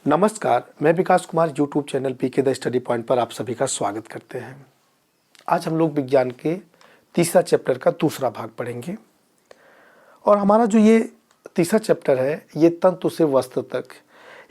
नमस्कार, मैं Vikas Kumar YouTube channel PK the study point पर आप सभी का स्वागत करते हैं। आज हम लोग विज्ञान के तीसरा चैप्टर का दूसरा भाग पढ़ेंगे और हमारा जो ये तीसरा चैप्टर है ये तंतु से वस्त्र तक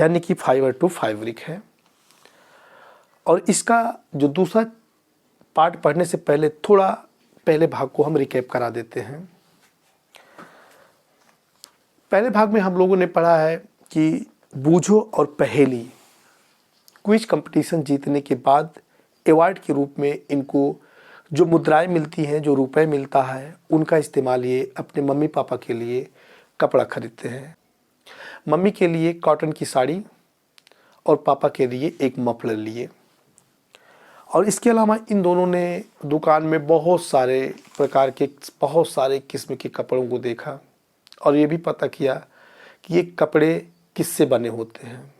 यानी कि फाइबर टू फैब्रिक है। और इसका जो दूसरा पार्ट पढ़ने से पहले थोड़ा पहले भाग को हम रिकैप करा देते हैं। पहले भाग में हम लोगों ने पढ़ा है कि बूझो और पहेली क्विज कंपटीशन जीतने के बाद अवार्ड के रूप में इनको जो मुद्राएं मिलती हैं, जो रुपए मिलता है, उनका इस्तेमाल ये अपने मम्मी पापा के लिए कपड़ा खरीदते हैं। मम्मी के लिए कॉटन की साड़ी और पापा के लिए एक मफलर लिए। और इसके अलावा इन दोनों ने दुकान में बहुत सारे प्रकार के बहुत सारे किस्म के कपड़ों को देखा और ये भी पता किया कि ये कपड़े किससे बने होते हैं।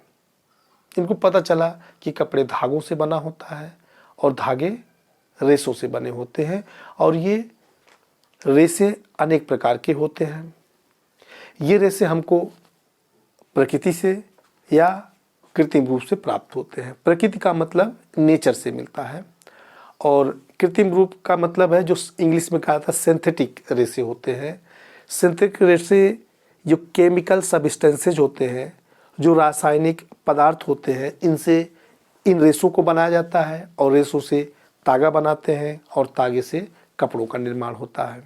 इनको पता चला कि कपड़े धागों से बना होता है और धागे रेशों से बने होते हैं और ये रेशे अनेक प्रकार के होते हैं। ये रेशे हमको प्रकृति से या कृत्रिम रूप से प्राप्त होते हैं। प्रकृति का मतलब नेचर से मिलता है और कृत्रिम रूप का मतलब है जो इंग्लिश में कहा था सिंथेटिक रेशे होते हैं। सिंथेटिक रेशे जो केमिकल सब्सटेंसेज होते हैं, जो रासायनिक पदार्थ होते हैं, इनसे इन रेशों को बनाया जाता है और रेशों से तागा बनाते हैं और तागे से कपड़ों का निर्माण होता है।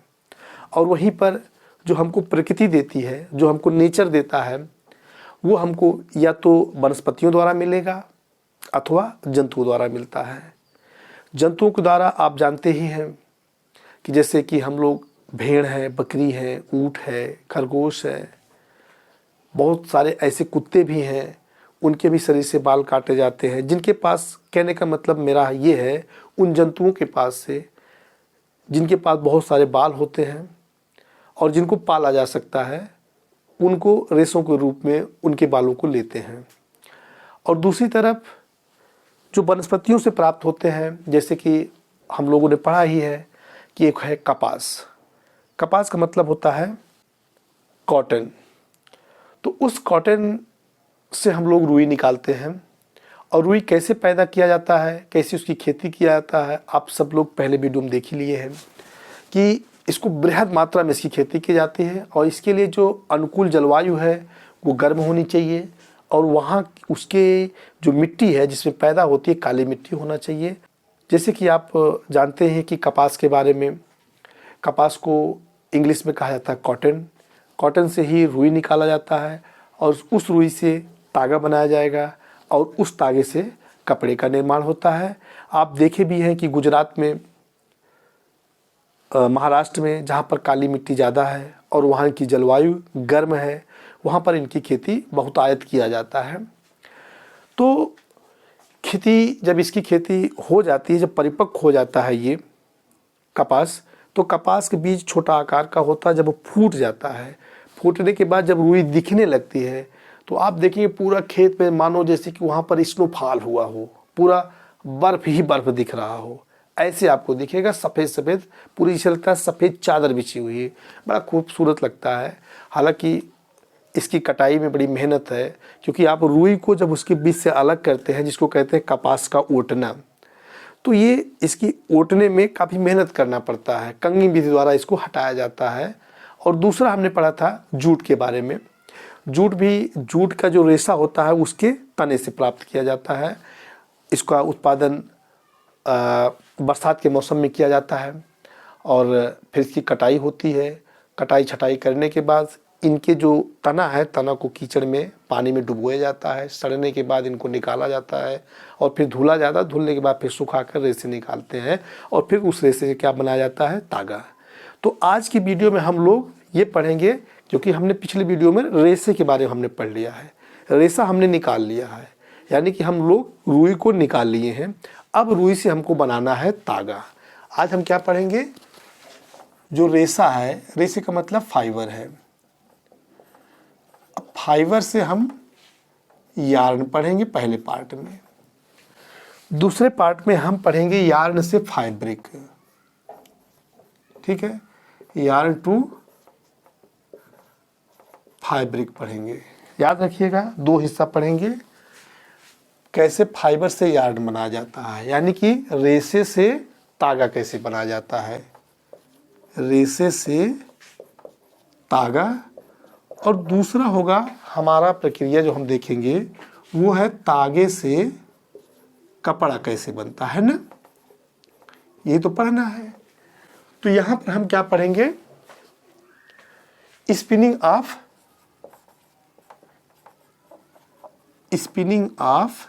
और वहीं पर जो हमको प्रकृति देती है, जो हमको नेचर देता है, वो हमको या तो वनस्पतियों द्वारा मिलेगा अथवा जंतुओं द्वारा मिलता है। जंतुओं के द्वारा आप जानते ही हैं कि जैसे कि हम लोग भेड़ है, बकरी है, ऊँट है, खरगोश है, बहुत सारे ऐसे कुत्ते भी हैं, उनके भी शरीर से बाल काटे जाते हैं। जिनके पास, कहने का मतलब मेरा ये है, उन जंतुओं के पास से जिनके पास बहुत सारे बाल होते हैं और जिनको पाला जा सकता है, उनको रेशों के रूप में उनके बालों को लेते हैं। और दूसरी तरफ जो वनस्पतियों से प्राप्त होते हैं, जैसे कि हम लोगों ने पढ़ा ही है कि एक है कपास। कपास का मतलब होता है कॉटन। तो उस कॉटन से हम लोग रुई निकालते हैं और रुई कैसे पैदा किया जाता है, कैसे उसकी खेती किया जाता है, आप सब लोग पहले वीडियो में देख ही लिए हैं कि इसको बृहद मात्रा में इसकी खेती की जाती है। और इसके लिए जो अनुकूल जलवायु है वो गर्म होनी चाहिए और वहाँ उसके जो मिट्टी है जिसमें पैदा होती है, काली मिट्टी होना चाहिए। जैसे कि आप जानते हैं कि कपास के बारे में, कपास को इंग्लिश में कहा जाता है कॉटन। कॉटन से ही रुई निकाला जाता है और उस रुई से तागा बनाया जाएगा और उस तागे से कपड़े का निर्माण होता है। आप देखे भी हैं कि गुजरात में, महाराष्ट्र में, जहाँ पर काली मिट्टी ज़्यादा है और वहाँ की जलवायु गर्म है, वहाँ पर इनकी खेती बहुतायत किया जाता है। तो खेती, जब इसकी खेती हो जाती है, जब परिपक्व हो जाता है ये कपास, तो कपास के बीज छोटा आकार का होता है। जब वो फूट जाता है, फूटने के बाद जब रुई दिखने लगती है तो आप देखेंगे पूरा खेत में मानो जैसे कि वहाँ पर स्नोफॉल हुआ हो, पूरा बर्फ़ ही बर्फ़ दिख रहा हो, ऐसे आपको दिखेगा। सफ़ेद सफ़ेद पूरी चलता है, सफ़ेद चादर बिछी हुई है, बड़ा खूबसूरत लगता है। हालांकि इसकी कटाई में बड़ी मेहनत है, क्योंकि आप रुई को जब उसके बीज से अलग करते हैं, जिसको कहते हैं कपास का ओटना, तो ये इसकी ओटने में काफ़ी मेहनत करना पड़ता है। कंघी विधि द्वारा इसको हटाया जाता है। और दूसरा हमने पढ़ा था जूट के बारे में। जूट का जो रेशा होता है उसके तने से प्राप्त किया जाता है। इसका उत्पादन बरसात के मौसम में किया जाता है और फिर इसकी कटाई होती है। कटाई छटाई करने के बाद इनके जो तना है, तना को कीचड़ में, पानी में डुबोया जाता है। सड़ने के बाद इनको निकाला जाता है और फिर धुला जाता है। धुलने के बाद फिर सुखाकर रेशे निकालते हैं और फिर उस रेशे से क्या बनाया जाता है, तागा। तो आज की वीडियो में हम लोग ये पढ़ेंगे, क्योंकि हमने पिछले वीडियो में रेशे के बारे में हमने पढ़ लिया है, रेशा हमने निकाल लिया है, यानी कि हम लोग रुई को निकाल लिए हैं। अब रुई से हमको बनाना है तागा। आज हम क्या पढ़ेंगे, जो रेशा है, रेशे का मतलब फाइबर है। अब फाइबर से हम यार्न पढ़ेंगे पहले पार्ट में। दूसरे पार्ट में हम पढ़ेंगे यार्न से फैब्रिक। ठीक है, यार्न टू फैब्रिक पढ़ेंगे। याद रखिएगा, दो हिस्सा पढ़ेंगे, कैसे फाइबर से यार्न बनाया जाता है, यानी कि रेशे से तागा कैसे बनाया जाता है, रेशे से तागा। और दूसरा होगा हमारा प्रक्रिया जो हम देखेंगे वो है तागे से कपड़ा कैसे बनता है ना, ये तो पढ़ना है। तो यहां पर हम क्या पढ़ेंगे, स्पिनिंग ऑफ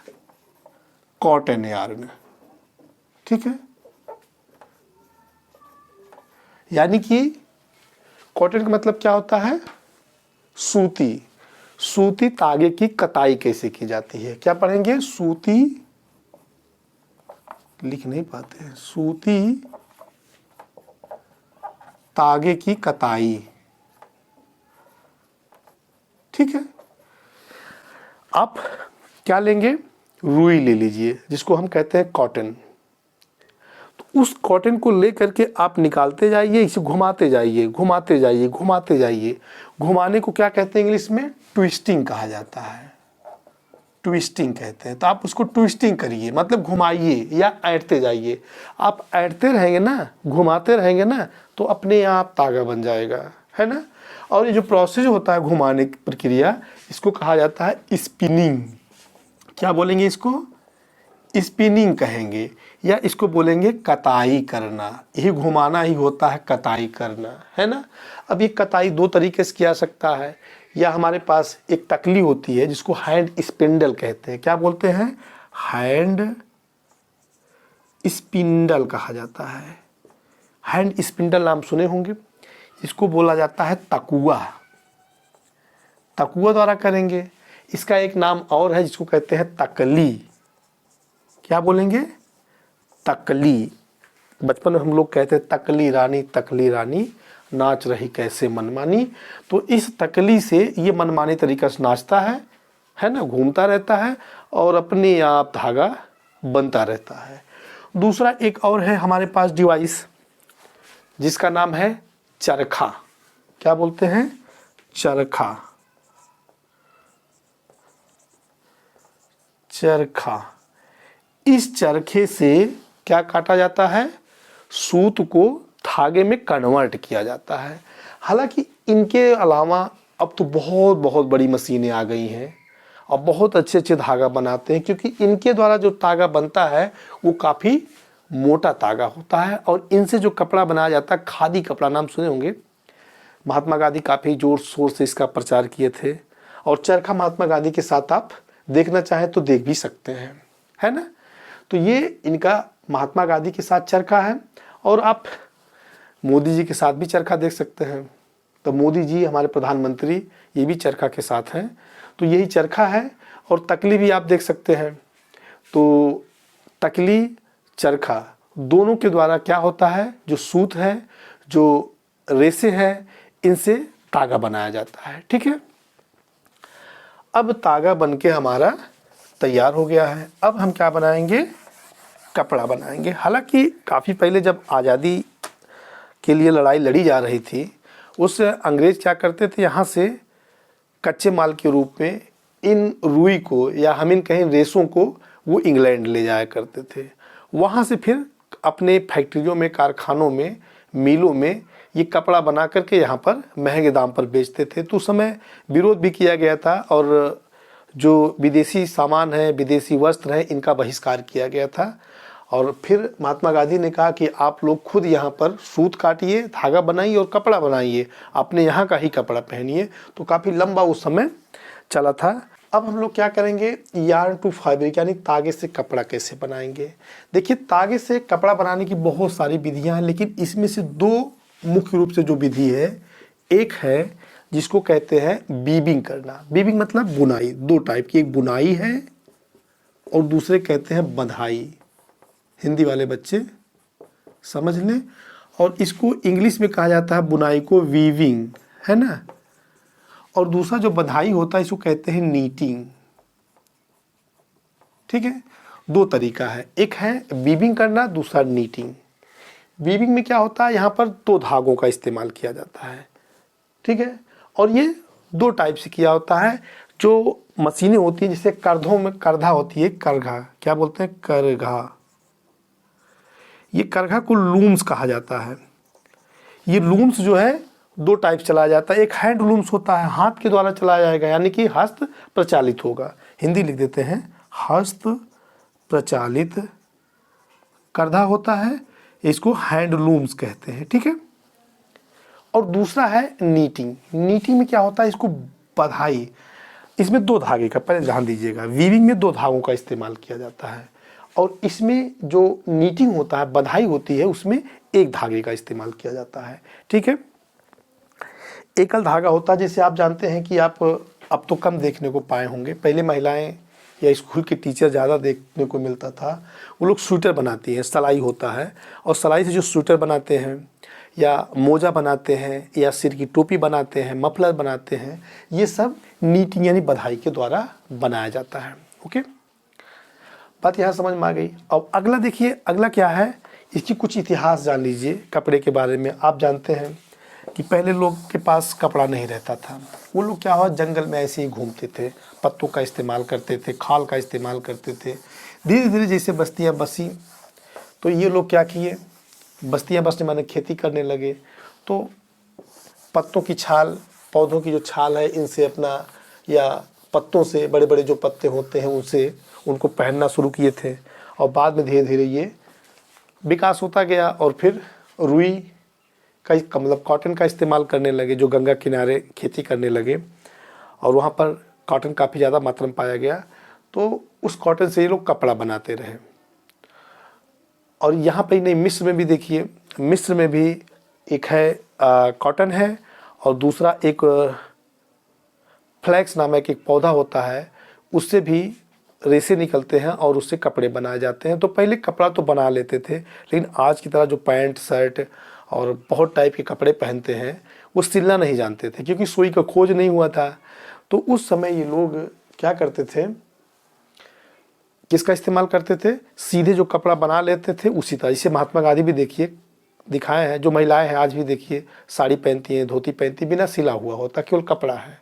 कॉटन यार्न, ठीक है। यानी कि कॉटन का मतलब क्या होता है, सूती तागे की कताई कैसे की जाती है, क्या पढ़ेंगे, सूती, लिख नहीं पाते हैं, सूती तागे की कताई, ठीक है। आप क्या लेंगे, रुई ले लीजिए जिसको हम कहते हैं कॉटन। तो उस कॉटन को लेकर के आप निकालते जाइए, इसे घुमाते जाइए, घुमाते जाइए, घुमाते जाइए। घुमाने को क्या कहते हैं इंग्लिश में, ट्विस्टिंग कहा जाता है, ट्विस्टिंग कहते हैं। तो आप उसको ट्विस्टिंग करिए, मतलब घुमाइए या ऐंठते जाइए। आप ऐंठते रहेंगे ना, घुमाते रहेंगे ना, तो अपने आप तागा बन जाएगा, है ना। और ये जो प्रोसेस होता है घुमाने की प्रक्रिया, इसको कहा जाता है स्पिनिंग। क्या बोलेंगे इसको, स्पिनिंग कहेंगे, या इसको बोलेंगे कताई करना। यही घुमाना ही होता है कताई करना, है ना। अब ये कताई दो तरीके से किया सकता है, या हमारे पास एक तकली होती है जिसको हैंड स्पिंडल कहते हैं। क्या बोलते हैं, हैंड स्पिंडल कहा जाता है। हैंड स्पिंडल नाम सुने होंगे। इसको बोला जाता है तकुआ, तकुआ द्वारा करेंगे। इसका एक नाम और है जिसको कहते हैं तकली। क्या बोलेंगे, तकली। बचपन में हम लोग कहते हैं तकली रानी नाच रही कैसे मनमानी। तो इस तकली से ये मनमानी तरीका से नाचता है ना, घूमता रहता है और अपने आप धागा बनता रहता है। दूसरा एक और है हमारे पास डिवाइस जिसका नाम है चरखा। क्या बोलते हैं, चरखा, चरखा। इस चरखे से क्या काटा जाता है, सूत को धागे में कन्वर्ट किया जाता है। हालांकि इनके अलावा अब तो बहुत बहुत बड़ी मशीनें आ गई हैं और बहुत अच्छे अच्छे धागा बनाते हैं, क्योंकि इनके द्वारा जो धागा बनता है वो काफ़ी मोटा धागा होता है। और इनसे जो कपड़ा बनाया जाता है, खादी कपड़ा नाम सुने होंगे। महात्मा गांधी काफ़ी जोर शोर से इसका प्रचार किए थे। और चरखा महात्मा गांधी के साथ आप देखना चाहें तो देख भी सकते हैं, है ना। तो ये इनका महात्मा गांधी के साथ चरखा है। और आप मोदी जी के साथ भी चरखा देख सकते हैं। तो मोदी जी हमारे प्रधानमंत्री, ये भी चरखा के साथ हैं। तो यही चरखा है। और तकली भी आप देख सकते हैं। तो तकली, चरखा दोनों के द्वारा क्या होता है, जो सूत है, जो रेशे हैं, इनसे तागा बनाया जाता है, ठीक है। अब तागा बनके हमारा तैयार हो गया है। अब हम क्या बनाएंगे, कपड़ा बनाएंगे। हालांकि काफ़ी पहले जब आज़ादी के लिए लड़ाई लड़ी जा रही थी, उस अंग्रेज़ क्या करते थे, यहाँ से कच्चे माल के रूप में इन रुई को या हम इन कहें रेशों को वो इंग्लैंड ले जाया करते थे। वहाँ से फिर अपने फैक्ट्रियों में, कारखानों में, मिलों में ये कपड़ा बना करके यहाँ पर महंगे दाम पर बेचते थे। तो उस समय विरोध भी किया गया था और जो विदेशी सामान है, विदेशी वस्त्र हैं, इनका बहिष्कार किया गया था। और फिर महात्मा गांधी ने कहा कि आप लोग खुद यहाँ पर सूत काटिए, धागा बनाइए और कपड़ा बनाइए, अपने यहाँ का ही कपड़ा पहनिए। तो काफ़ी लंबा उस समय चला था। अब हम लोग क्या करेंगे, यार्न टू फैब्रिक, यानी तागे से कपड़ा कैसे बनाएंगे। देखिए, तागे से कपड़ा बनाने की बहुत सारी विधियाँ हैं, लेकिन इसमें से दो मुख्य रूप से जो विधि है, एक है जिसको कहते हैं बीबिंग करना। बीबिंग मतलब बुनाई। दो टाइप की, एक बुनाई है और दूसरे कहते हैं बंधाई। हिंदी वाले बच्चे समझ लें। और इसको इंग्लिश में कहा जाता है बुनाई को वीविंग, है ना। और दूसरा जो बंधाई होता है इसको कहते हैं नीटिंग, ठीक है। दो तरीका है, एक है वीविंग करना, दूसरा नीटिंग। वीविंग में क्या होता है, यहाँ पर दो धागों का इस्तेमाल किया जाता है, ठीक है। और ये दो टाइप से किया होता है। जो मशीनें होती हैं, जैसे करधों में करधा होती है, करघा, क्या बोलते हैं, करघा। ये करघा को लूम्स कहा जाता है। ये लूम्स जो है दो टाइप चलाया जाता है। एक हैंड लूम्स होता है, हाथ के द्वारा चलाया जाएगा, यानी कि हस्त प्रचालित होगा। हिंदी लिख देते हैं, हस्त प्रचालित करधा होता है, इसको हैंड लूम्स कहते हैं, ठीक है। और दूसरा है नीटिंग। नीटिंग में क्या होता है, इसको बधाई, इसमें दो धागे का, पहले ध्यान दीजिएगा, वीविंग में दो धागों का इस्तेमाल किया जाता है, और इसमें जो नीटिंग होता है, बधाई होती है, उसमें एक धागे का इस्तेमाल किया जाता है, ठीक है। एकल धागा होता है, जैसे आप जानते हैं कि आप अब तो कम देखने को पाए होंगे, पहले महिलाएं या स्कूल के टीचर ज़्यादा देखने को मिलता था। वो लोग स्वेटर बनाती हैं, सिलाई होता है, और सिलाई से जो स्वेटर बनाते हैं या मोजा बनाते हैं या सिर की टोपी बनाते हैं, मफलर बनाते हैं, ये सब नीटिंग यानी बधाई के द्वारा बनाया जाता है। ओके, बात यहाँ समझ में आ गई। अब अगला देखिए, अगला क्या है, इसकी कुछ इतिहास जान लीजिए कपड़े के बारे में। आप जानते हैं कि पहले लोग के पास कपड़ा नहीं रहता था, वो लोग क्या हुआ, जंगल में ऐसे ही घूमते थे, पत्तों का इस्तेमाल करते थे, खाल का इस्तेमाल करते थे। धीरे धीरे जैसे बस्तियाँ बसी, तो ये लोग क्या किए, बस्तियाँ बसने माने खेती करने लगे, तो पत्तों की छाल, पौधों की जो छाल है, इनसे अपना, या पत्तों से, बड़े बड़े जो पत्ते होते हैं उनसे उनको पहनना शुरू किए थे। और बाद में धीरे धीरे ये विकास होता गया, और फिर रुई का, मतलब कॉटन का इस्तेमाल करने लगे, जो गंगा किनारे खेती करने लगे, और वहाँ पर कॉटन काफ़ी ज़्यादा मात्रा में पाया गया, तो उस कॉटन से ये लोग कपड़ा बनाते रहे। और यहाँ पे ही नहीं, मिस्र में भी देखिए, मिस्र में भी एक है कॉटन है, और दूसरा एक फ्लैक्स नामक एक पौधा होता है, उससे भी रेशे निकलते हैं और उससे कपड़े बनाए जाते हैं। तो पहले कपड़ा तो बना लेते थे, लेकिन आज की तरह जो पैंट शर्ट और बहुत टाइप के कपड़े पहनते हैं, वो सिलना नहीं जानते थे, क्योंकि सुई का खोज नहीं हुआ था। तो उस समय ये लोग क्या करते थे, किसका इस्तेमाल करते थे, सीधे जो कपड़ा बना लेते थे उसी तरह। जैसे महात्मा गांधी भी देखिए दिखाए हैं, जो महिलाएं हैं आज भी देखिए साड़ी पहनती हैं, धोती पहनती, बिना सिला हुआ होता, केवल कपड़ा है।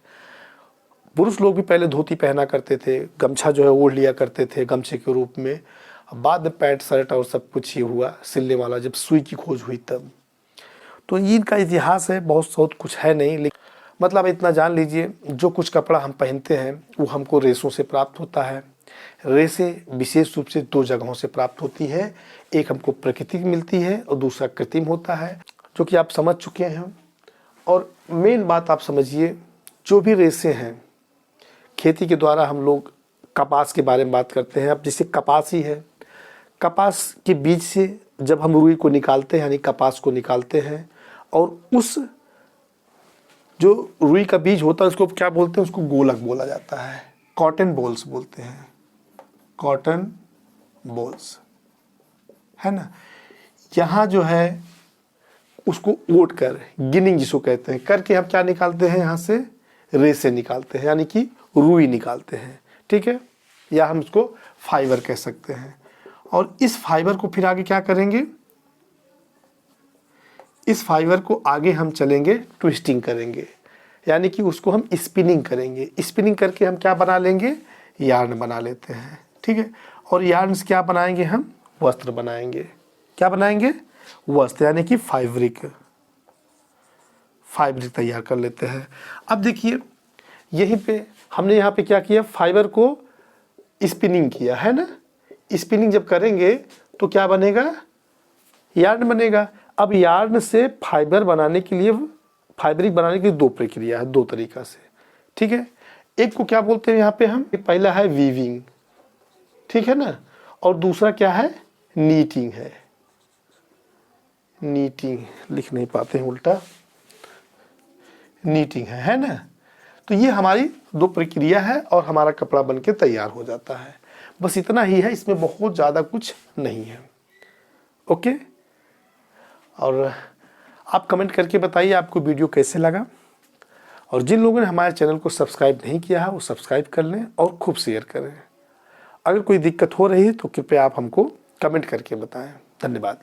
पुरुष लोग भी पहले धोती पहना करते थे, गमछा जो है ओढ़ लिया करते थे गमछे के रूप में। बाद में पैंट शर्ट और सब कुछ ही हुआ सिलने वाला, जब सुई की खोज हुई तब। तो ये इनका इतिहास है, बहुत कुछ है नहीं, लेकिन मतलब इतना जान लीजिए, जो कुछ कपड़ा हम पहनते हैं वो हमको रेशों से प्राप्त होता है। रेशे विशेष रूप से दो जगहों से प्राप्त होती है, एक हमको प्रकृति मिलती है और दूसरा कृत्रिम होता है, जो कि आप समझ चुके हैं। और मेन बात आप समझिए, जो भी रेशे हैं, खेती के द्वारा हम लोग कपास के बारे में बात करते हैं। अब जैसे कपास ही है, कपास के बीज से जब हम रुई को निकालते हैं, यानी कपास को निकालते हैं, और उस जो रुई का बीज होता है उसको क्या बोलते हैं, उसको गोलक बोला जाता है, कॉटन बॉल्स बोलते हैं, कॉटन बॉल्स, है ना। यहाँ जो है उसको ओट कर, गिनिंग जिसको कहते हैं, करके हम क्या निकालते हैं, यहाँ से रेशे निकालते हैं, यानी कि रुई निकालते हैं, ठीक है, या हम इसको फाइबर कह सकते हैं। और इस फाइबर को फिर आगे क्या करेंगे, इस फाइबर को आगे हम चलेंगे, ट्विस्टिंग करेंगे, यानी कि उसको हम स्पिनिंग करेंगे। स्पिनिंग करके हम क्या बना लेंगे, यार्न बना लेते हैं, ठीक है। और यार्न से क्या बनाएंगे, हम वस्त्र बनाएंगे। क्या बनाएंगे, वस्त्र, यानी कि फैब्रिक तैयार कर लेते हैं। अब देखिए यहीं पे हमने यहाँ पे क्या किया, फाइबर को स्पिनिंग किया, है ना। स्पिनिंग जब करेंगे तो क्या बनेगा, यार्न बनेगा। अब यार्न से फाइबर बनाने के लिए, फैब्रिक बनाने की दो प्रक्रिया है, दो तरीका से, ठीक है। एक को क्या बोलते हैं यहाँ पे हम, पहला है वीविंग, ठीक है ना, और दूसरा क्या है, नीटिंग है। नीटिंग लिख नहीं पाते हैं, उल्टा नीटिंग है ना। तो ये हमारी दो प्रक्रिया है और हमारा कपड़ा बनके तैयार हो जाता है। बस इतना ही है, इसमें बहुत ज़्यादा कुछ नहीं है। ओके, और आप कमेंट करके बताइए आपको वीडियो कैसे लगा, और जिन लोगों ने हमारे चैनल को सब्सक्राइब नहीं किया है वो सब्सक्राइब कर लें और खूब शेयर करें। अगर कोई दिक्कत हो रही है तो कृपया आप हमको कमेंट करके बताएं। धन्यवाद।